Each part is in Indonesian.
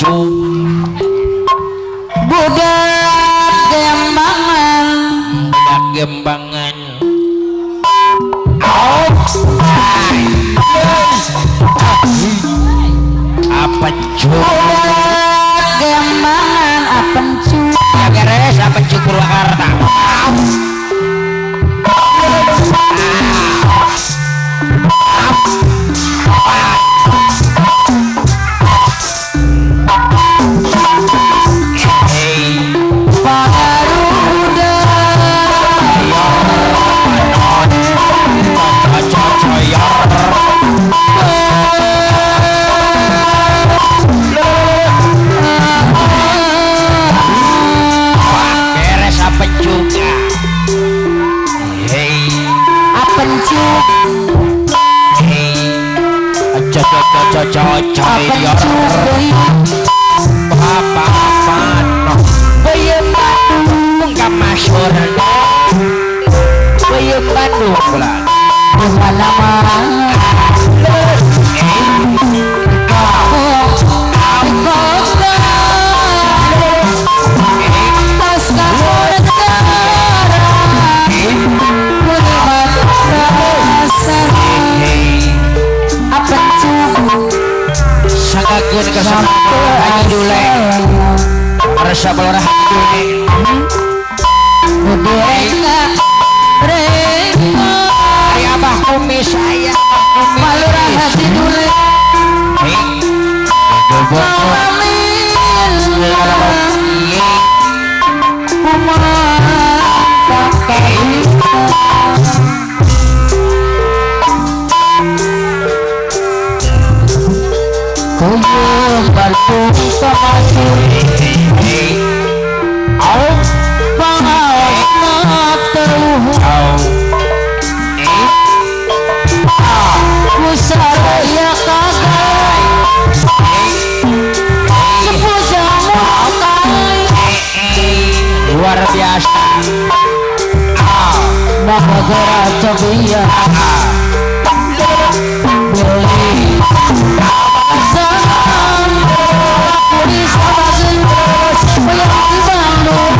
budak gembangan apa budak gembangan apa cu ya beres apa cu Purwakarta luar biasa Mahagara Cabiya Beli Senang Puri Sabazin Bayang di Bandung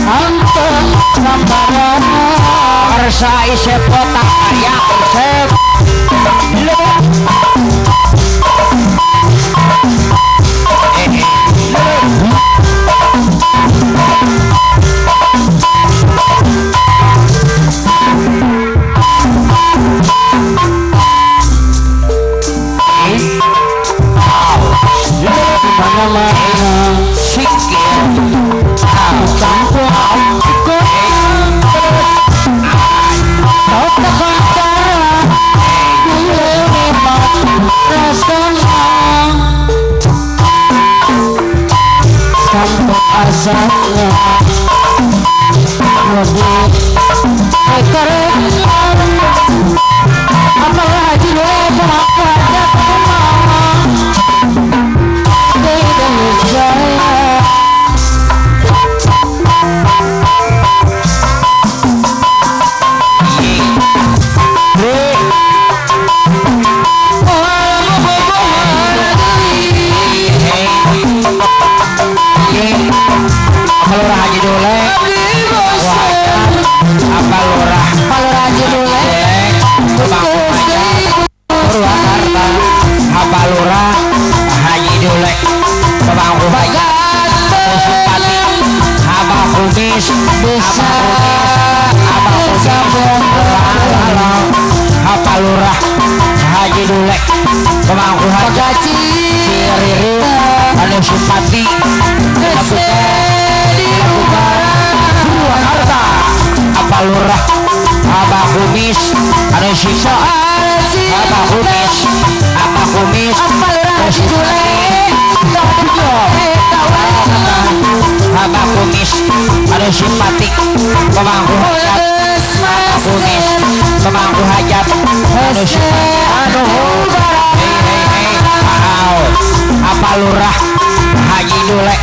Anton Sambaran Arsa isep kota kaya isep Asalnya lebih keren apalagi lebar pada teman dari jaya Lurah Haji Dule apa lurah Haji Dule Purwakarta apa lurah Haji Dule Pemangku Haji Supati apa Kumis bisa apa lurah Haji Dule Pemangku Haji Riri ada Supati Purwakarta apa lurah apa Kumis ada sisa apa Kumis apa lurah Haji Dule apa Kumis ada simpatik pemangku hajat apa Kumis pemangku hajat ada simpatik apa lurah Haji Dule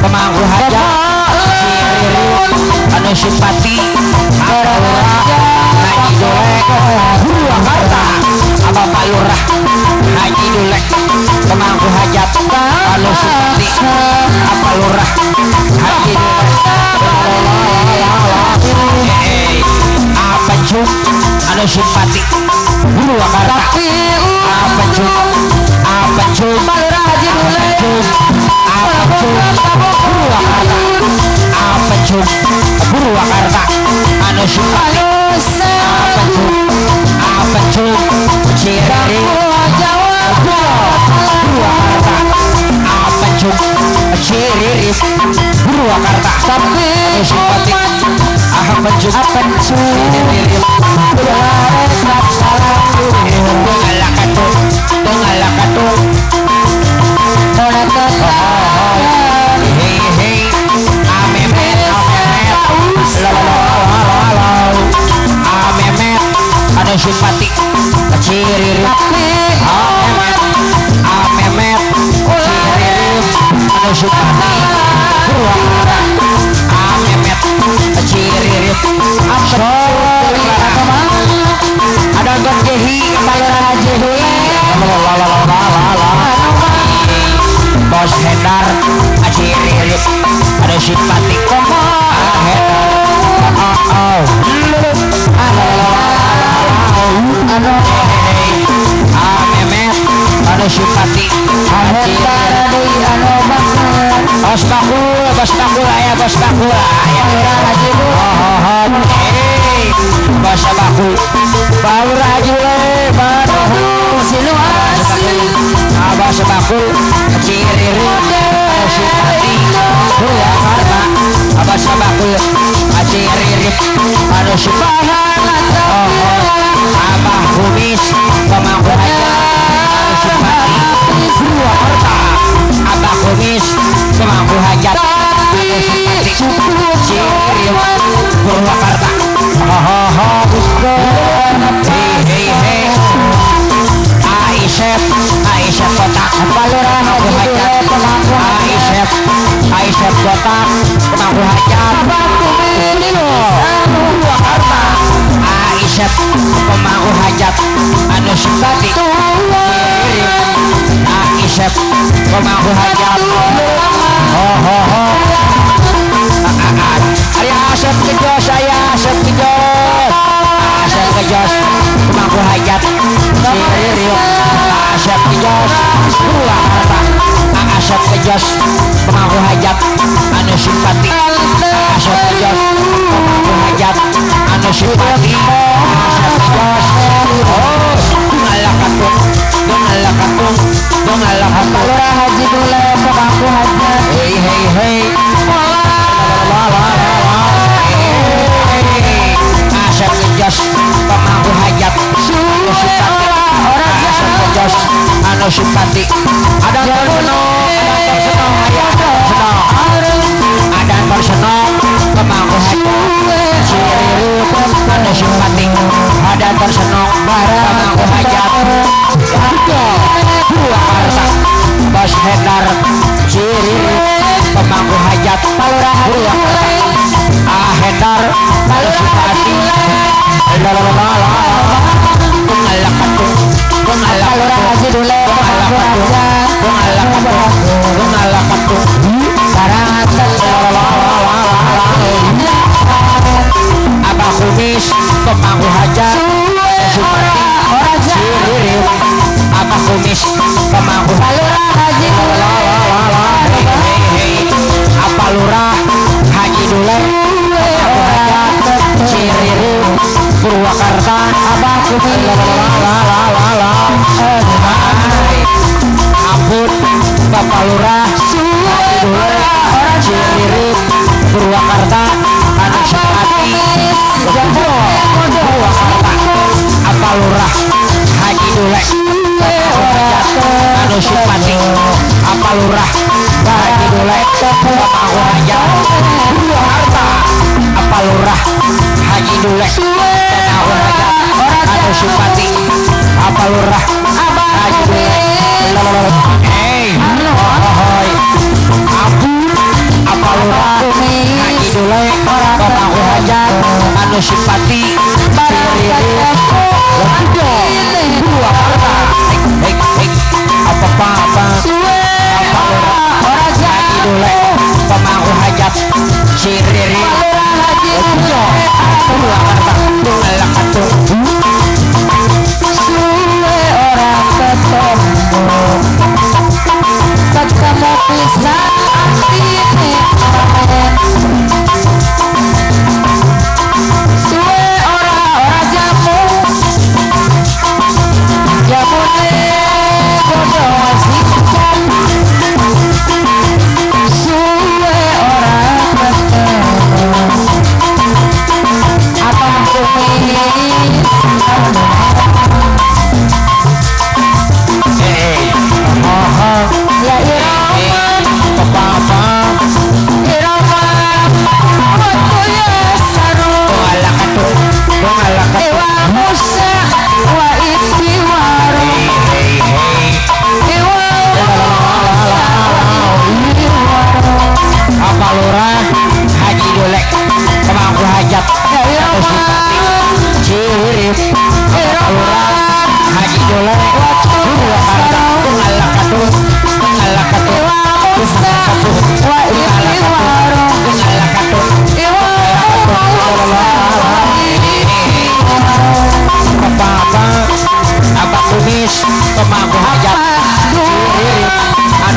pemangku hajat ada simpati apa lurah Haji Dule Purwakarta apa Pak Lurah Haji Dule pemangku hajat ada simpati anu simpati Purwakarta apa cum Palurah Haji Dule apa cum Purwakarta apa cum Purwakarta anu simpati apa cum Ciriri Purwakarta apa cum Ciriri Purwakarta tapi anu simpati apa cum Ciriri anu simpati Ciririp Amemet Ciririp anu simpati Purwakarta Amemet Ciririp ada Godjehi Palurah Haji Dule Bos Hendar Ciririp anu simpati Amemet anu simpati Bos bakul aya bos bakul aya bos bakul Palurah Haji Dule bos bakul Ciririp anu simpati Purwakarta bos bakul Ciririp anu simpati Abah Kumis pemangku aja anu simpati Purwakarta Abah Kumis pemangku hajat anu simpati Ciririp Purwakarta hei Aisyah kotak Palurah pemangku hajat Aisyah kotak pemangku hajat Purwakarta Aisyah pemangku hajat anu simpati Aisyah pemangku hajat Aisyah kejos Aisyah kejos pemangku hajat Aisyah kejos Purwakarta Aisyah kejos pemangku hajat anu simpati Aisyah kejos pemangku hajat anu simpati Aisyah kejos Palurah Haji Dule pemangku hajat hei Aisyah kejos pemangku hajat anu simpati Aisyah kejos anu simpati ada tersenong pemangku hajat Ciririp anu simpati ada tersenong pemangku hajat Purwakarta Bos Hendar Ciririp pemangku hajat Palurah Purwakarta Hendar anu simpati Palurah Haji Dule Abah Kumis pemangku hajat Ciririp Abah Kumis pemangku Palurah Haji Dule Palurah Haji Dule pemangku hajat Ciririp Purwakarta Abah Kumis ampun Bapak Lurah Haji Dule Ciririp Purwakarta anu simpati Purwakarta apa Lurah Haji Dule anu simpati apa Lurah Haji Dule pemangku hajat Purwakarta apa Lurah Haji Dule pemangku hajat anu simpati apa Lurah Haji Dule apa Lurah Haji Dule pemangku hajat anu simpati Ciririp Purwakarta apa Haji Dule pemangku hajat Ciririp Purwakarta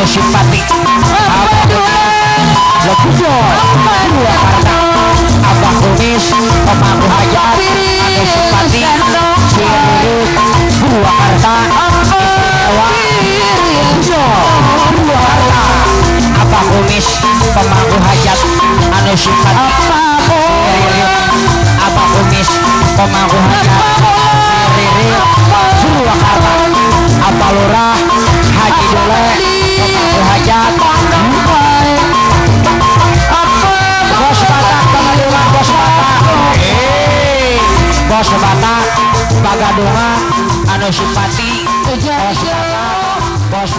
anu simpati Legujo Purwakarta Abah Kumis pemangku hajat anu simpati Cirirut Purwakarta istimewa Legujo Purwakarta Abah Kumis pemangku hajat anu simpati Cirirut Abah Kumis pemangku hajat Cirirut Purwakarta Abah Lurah Haji Dule pemangku hajat Bos Batak Bagadungan Bos Batak Bos Batak Bagadungan anu simpati Bos Batak Bos